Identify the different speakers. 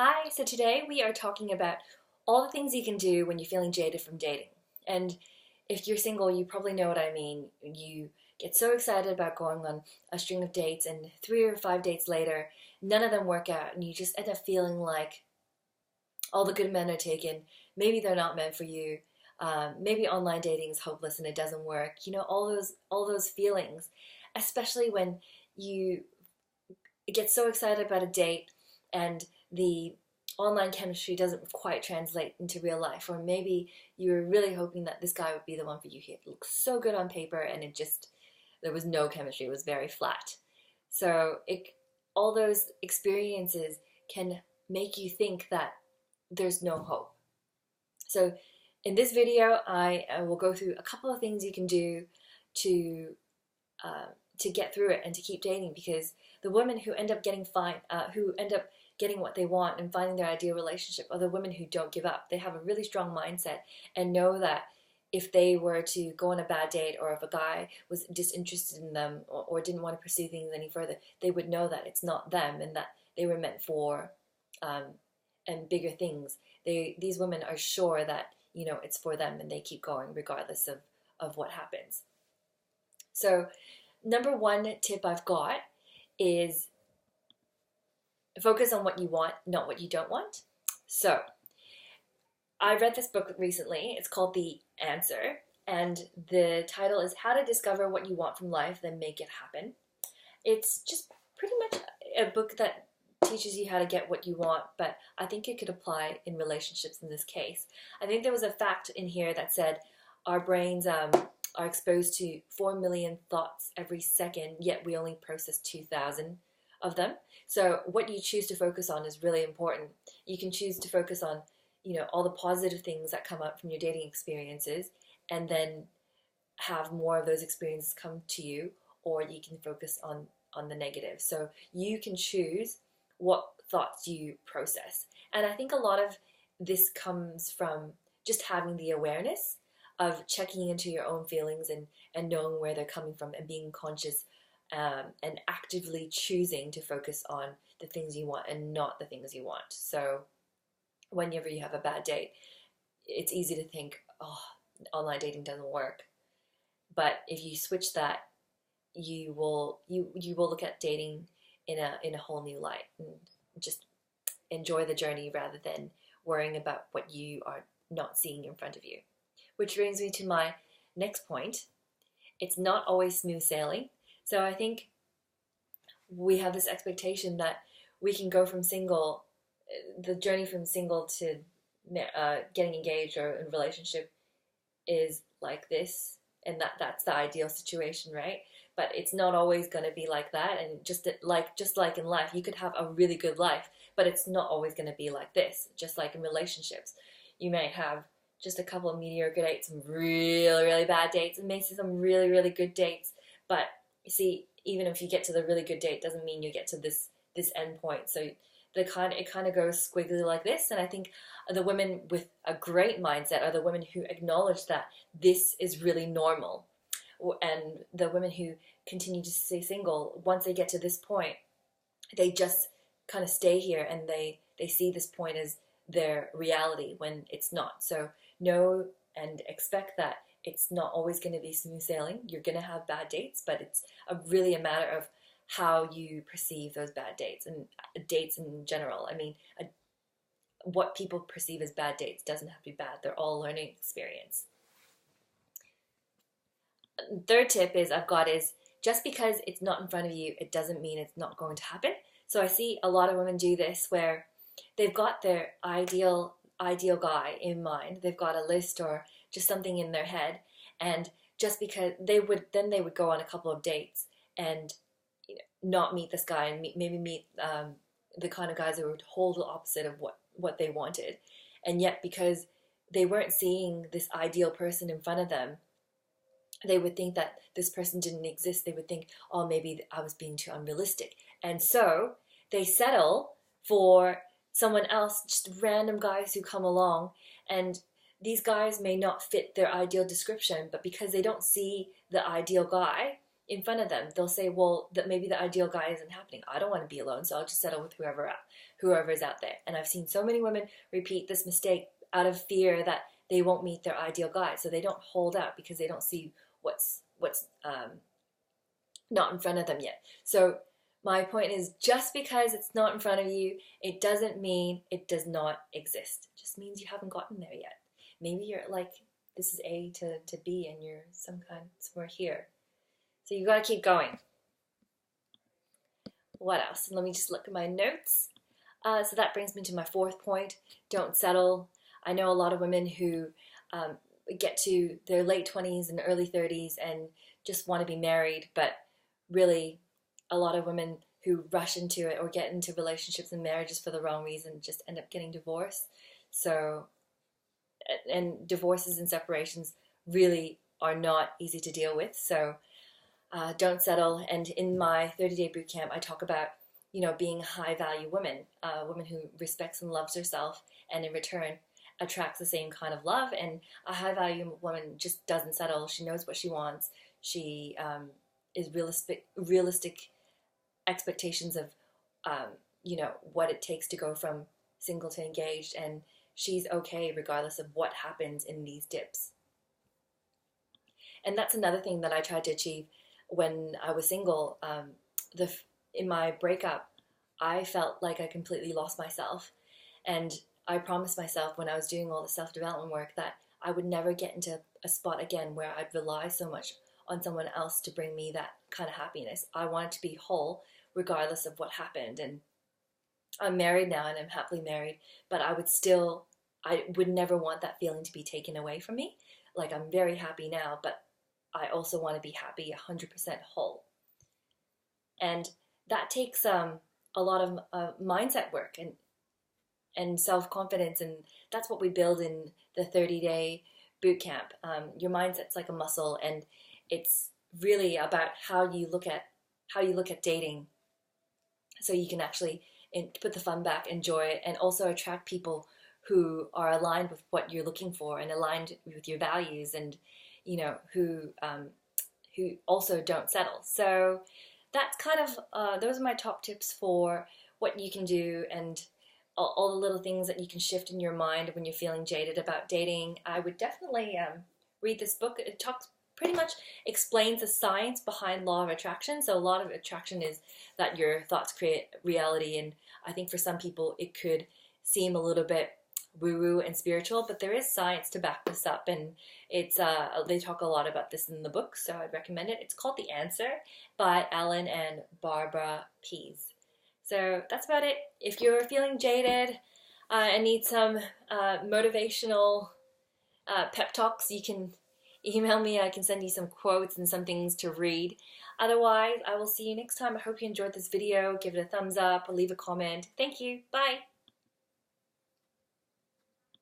Speaker 1: Hi, so today we are talking about all the things you can do when you're feeling jaded from dating. And if you're single, you probably know what I mean. You get so excited about going on a string of dates, and 3 or 5 dates later, none of them work out, and you just end up feeling like all the good men are taken. Maybe they're not meant for you. Maybe online dating is hopeless and it doesn't work. You know, all those feelings, especially when you get so excited about a date and the online chemistry doesn't quite translate into real life, or maybe you were really hoping that this guy would be the one for you. He looks so good on paper and there was no chemistry. It was very flat. So all those experiences can make you think that there's no hope. So in this video, I will go through a couple of things you can do to get through it and to keep dating, because the women who end up who end up getting what they want and finding their ideal relationship are the women who don't give up. They have a really strong mindset and know that if they were to go on a bad date, or if a guy was disinterested in them, or didn't want to pursue things any further, they would know that it's not them and that they were meant for and bigger things. These women are sure that it's for them, and they keep going regardless of what happens. So number one tip I've got is focus on what you want, not what you don't want. So I read this book recently. It's called The Answer, and the title is How to Discover What You Want from Life, Then Make It Happen. It's just pretty much a book that teaches you how to get what you want, but I think it could apply in relationships in this case. I think there was a fact in here that said our brains are exposed to 4 million thoughts every second, yet we only process 2,000 of them. So what you choose to focus on is really important. You can choose to focus on, all the positive things that come up from your dating experiences, and then have more of those experiences come to you, or you can focus on the negative. So you can choose what thoughts you process. And I think a lot of this comes from just having the awareness of checking into your own feelings and knowing where they're coming from, and being conscious and actively choosing to focus on the things you want and not the things you want. So whenever you have a bad date, it's easy to think, oh, online dating doesn't work. But if you switch that, you will look at dating in a whole new light, and just enjoy the journey rather than worrying about what you are not seeing in front of you. Which brings me to my next point. It's not always smooth sailing. So I think we have this expectation that we can go from single, the journey from single to getting engaged or in a relationship is like this, and that's the ideal situation, right? But it's not always going to be like that. And just like in life, you could have a really good life, but it's not always going to be like this. Just like in relationships, you may have just a couple of mediocre dates, some really, really bad dates, and maybe some really, really good dates. But you see, even if you get to the really good date, doesn't mean you get to this end point. So it kind of goes squiggly like this. And I think the women with a great mindset are the women who acknowledge that this is really normal. And the women who continue to stay single, once they get to this point, they just kind of stay here, and they see this point as their reality when it's not. So know and expect that it's not always going to be smooth sailing. You're going to have bad dates, but it's really a matter of how you perceive those bad dates, and dates in general. I mean, what people perceive as bad dates doesn't have to be bad. They're all learning experience. Third tip I've got is just because it's not in front of you, it doesn't mean it's not going to happen. So I see a lot of women do this where they've got their ideal guy in mind. They've got a list or just something in their head, and just because they would go on a couple of dates and not meet this guy, and maybe meet the kind of guys that were total opposite of what they wanted. And yet, because they weren't seeing this ideal person in front of them, they would think that this person didn't exist. They would think, oh, maybe I was being too unrealistic. And so they settle for someone else, just random guys who come along, and these guys may not fit their ideal description, but because they don't see the ideal guy, in front of them, they'll say, well, that maybe the ideal guy isn't happening. I don't want to be alone, so I'll just settle with whoever's out there. And I've seen so many women repeat this mistake out of fear that they won't meet their ideal guy, so they don't hold out because they don't see what's not in front of them yet. So my point is, just because it's not in front of you, it doesn't mean it does not exist. It just means you haven't gotten there yet. Maybe you're like, this is A to B and you're somewhere here. So you gotta keep going. What else? Let me just look at my notes. So that brings me to my fourth point. Don't settle. I know a lot of women who get to their late 20s and early 30s and just want to be married, but really a lot of women who rush into it or get into relationships and marriages for the wrong reason just end up getting divorced. So, and divorces and separations really are not easy to deal with. So don't settle. And in my 30-day boot camp, I talk about, being a high-value woman, a woman who respects and loves herself, and in return attracts the same kind of love. And a high-value woman just doesn't settle. She knows what she wants. She is realistic expectations of, what it takes to go from single to engaged, and she's okay regardless of what happens in these dips. And that's another thing that I tried to achieve when I was single. In my breakup, I felt like I completely lost myself, and I promised myself when I was doing all the self-development work that I would never get into a spot again where I'd rely so much on someone else to bring me that kind of happiness. I wanted to be whole regardless of what happened. And I'm married now and I'm happily married, but I would never want that feeling to be taken away from me. Like, I'm very happy now, but I also want to be happy 100% whole. And that takes a lot of mindset work and self-confidence, and that's what we build in the 30-day boot camp. Your mindset's like a muscle, and it's really about how you look at dating, so you can actually put the fun back, enjoy it, and also attract people who are aligned with what you're looking for and aligned with your values, and who also don't settle. So that's kind of those are my top tips for what you can do, and all the little things that you can shift in your mind when you're feeling jaded about dating. I would definitely read this book. It pretty much explains the science behind law of attraction. So a lot of attraction is that your thoughts create reality, and I think for some people it could seem a little bit woo-woo and spiritual, but there is science to back this up, and it's they talk a lot about this in the book, so I'd recommend it. It's called The Answer by Alan and Barbara Pease. So that's about it. If you're feeling jaded and need some motivational pep talks, you can email me. I can send you some quotes and some things to read. Otherwise, I will see you next time. I hope you enjoyed this video. Give it a thumbs up or leave a comment. Thank you. Bye.